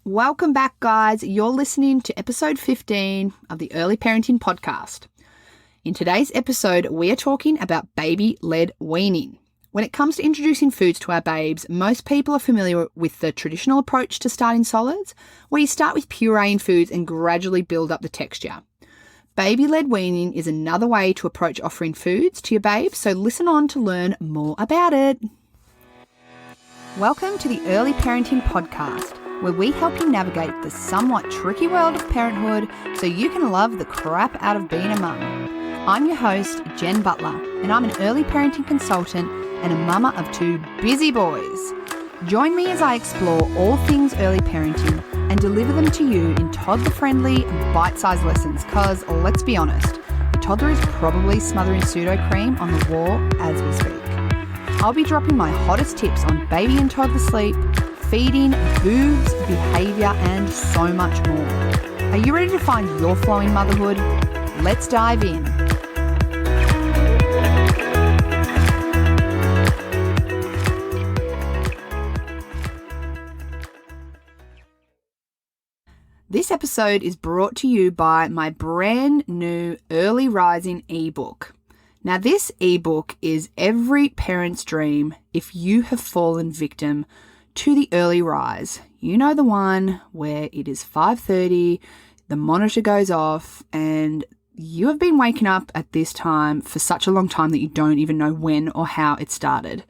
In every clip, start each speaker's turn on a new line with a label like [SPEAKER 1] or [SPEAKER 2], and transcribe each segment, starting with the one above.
[SPEAKER 1] Welcome back, guys. You're listening to episode 15 of the Early Parenting Podcast. In today's episode, we are talking about baby-led weaning. When it comes to introducing foods to our babes, most people are familiar with the traditional approach to starting solids, where you start with pureeing foods and gradually build up the texture. Baby-led weaning is another way to approach offering foods to your babe, so listen on to learn more about it. Welcome to the Early Parenting Podcast, where we help you navigate the somewhat tricky world of parenthood so you can love the crap out of being a mum. I'm your host, Jen Butler, and I'm an early parenting consultant and a mama of two busy boys. Join me as I explore all things early parenting and deliver them to you in toddler-friendly, bite-sized lessons because, let's be honest, your toddler is probably smothering pseudo-cream on the wall as we speak. I'll be dropping my hottest tips on baby and toddler sleep, feeding, boobs, behaviour, and so much more. Are you ready to find your flow in motherhood? Let's dive in. This episode is brought to you by my brand new Early Rising ebook. Now, this ebook is every parent's dream if you have fallen victim to the early rise. You know, the one where it is 5:30, the monitor goes off, and you have been waking up at this time for such a long time that you don't even know when or how it started.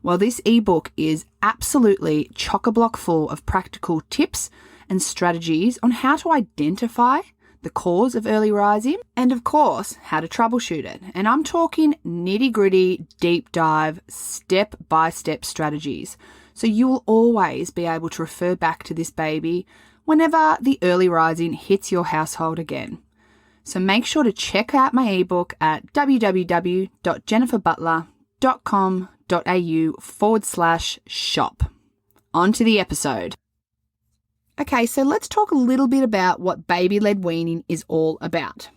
[SPEAKER 1] Well, this ebook is absolutely chock-a-block full of practical tips and strategies on how to identify the cause of early rising and, of course, how to troubleshoot it. And I'm talking nitty-gritty, deep dive, step-by-step strategies. So you will always be able to refer back to this baby whenever the early rising hits your household again. So make sure to check out my ebook at www.jenniferbutler.com.au/shop. On to the episode. Okay, so let's talk a little bit about what baby-led weaning is all about.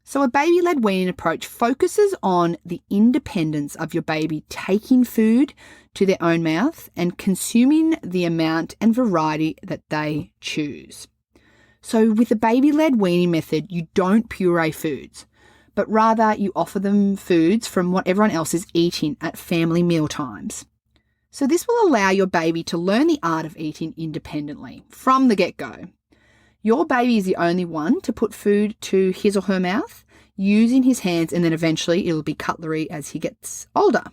[SPEAKER 1] So a baby-led weaning approach focuses on the independence of your baby taking food to their own mouth and consuming the amount and variety that they choose. So with the baby-led weaning method, you don't puree foods, but rather you offer them foods from what everyone else is eating at family meal times. So this will allow your baby to learn the art of eating independently from the get-go. Your baby is the only one to put food to his or her mouth using his hands, and then eventually it'll be cutlery as he gets older.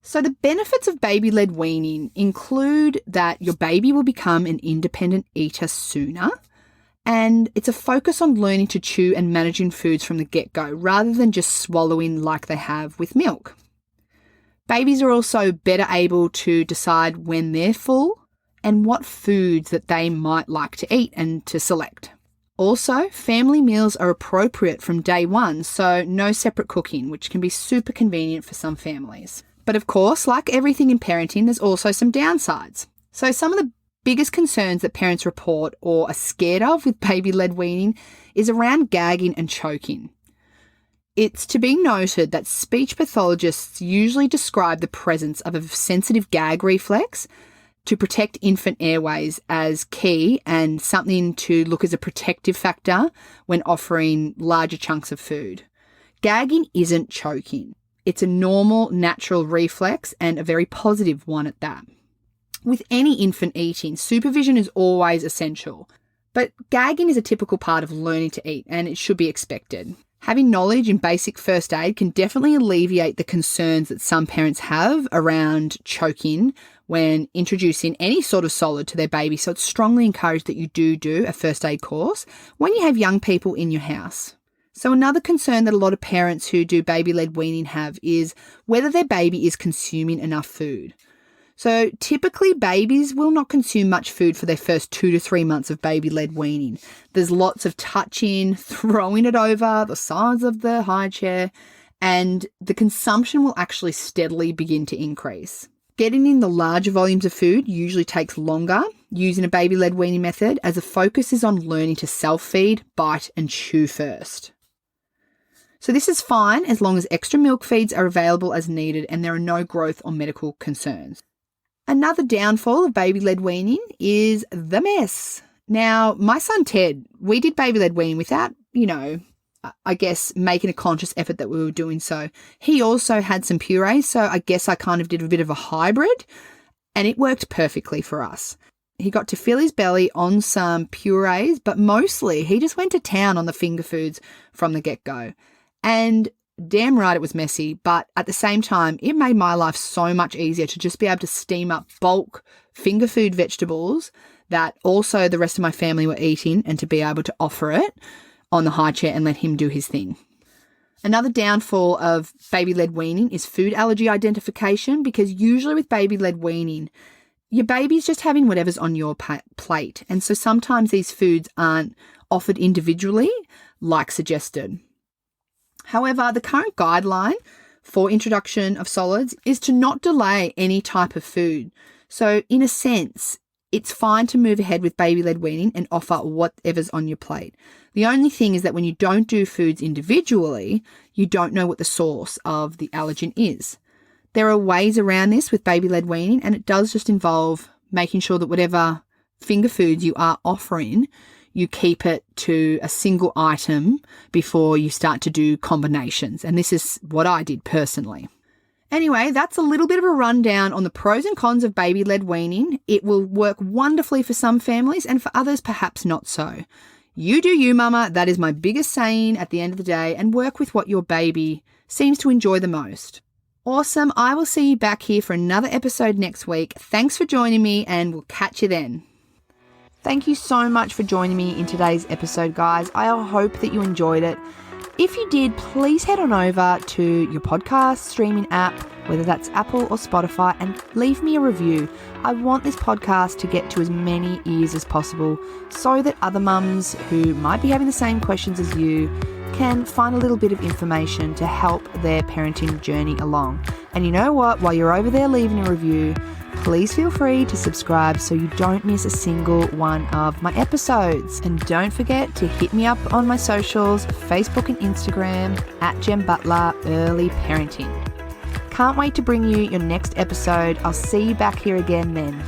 [SPEAKER 1] So the benefits of baby-led weaning include that your baby will become an independent eater sooner, and it's a focus on learning to chew and managing foods from the get-go rather than just swallowing like they have with milk. Babies are also better able to decide when they're full and what foods that they might like to eat and to select. Also, family meals are appropriate from day one, so no separate cooking, which can be super convenient for some families. But of course, like everything in parenting, there's also some downsides. So some of the biggest concerns that parents report or are scared of with baby-led weaning is around gagging and choking. It's to be noted that speech pathologists usually describe the presence of a sensitive gag reflex to protect infant airways as key and something to look as a protective factor when offering larger chunks of food. Gagging isn't choking. It's a normal, natural reflex and a very positive one at that. With any infant eating, supervision is always essential, but gagging is a typical part of learning to eat and it should be expected. Having knowledge in basic first aid can definitely alleviate the concerns that some parents have around choking when introducing any sort of solid to their baby. So it's strongly encouraged that you do a first aid course when you have young people in your house. So another concern that a lot of parents who do baby-led weaning have is whether their baby is consuming enough food. So typically babies will not consume much food for their first 2 to 3 months of baby-led weaning. There's lots of touching, throwing it over the sides of the high chair, and the consumption will actually steadily begin to increase. Getting in the larger volumes of food usually takes longer using a baby-led weaning method, as the focus is on learning to self-feed, bite and chew first. So this is fine as long as extra milk feeds are available as needed and there are no growth or medical concerns. Another downfall of baby-led weaning is the mess. Now, my son Ted, we did baby-led weaning without, I guess making a conscious effort that we were doing so. He also had some purees, so I guess I kind of did a bit of a hybrid, and it worked perfectly for us. He got to fill his belly on some purees, but mostly he just went to town on the finger foods from the get-go. And damn right it was messy, but at the same time, it made my life so much easier to just be able to steam up bulk finger food vegetables that also the rest of my family were eating, and to be able to offer it on the high chair and let him do his thing. Another downfall of baby-led weaning is food allergy identification, because usually with baby-led weaning, your baby's just having whatever's on your plate. And so sometimes these foods aren't offered individually like suggested. However, the current guideline for introduction of solids is to not delay any type of food. So in a sense, it's fine to move ahead with baby-led weaning and offer whatever's on your plate. The only thing is that when you don't do foods individually, you don't know what the source of the allergen is. There are ways around this with baby-led weaning, and it does just involve making sure that whatever finger foods you are offering, you keep it to a single item before you start to do combinations. And this is what I did personally. Anyway, that's a little bit of a rundown on the pros and cons of baby-led weaning. It will work wonderfully for some families, and for others, perhaps not so. You do you, mama. That is my biggest saying at the end of the day, and work with what your baby seems to enjoy the most. Awesome. I will see you back here for another episode next week. Thanks for joining me, and we'll catch you then. Thank you so much for joining me in today's episode, guys. I hope that you enjoyed it. If you did, please head on over to your podcast streaming app, whether that's Apple or Spotify, and leave me a review. I want this podcast to get to as many ears as possible so that other mums who might be having the same questions as you can find a little bit of information to help their parenting journey along. And you know what? While you're over there leaving a review, please feel free to subscribe so you don't miss a single one of my episodes. And don't forget to hit me up on my socials, Facebook and Instagram, @JemButler Early Parenting. Can't wait to bring you your next episode. I'll see you back here again then.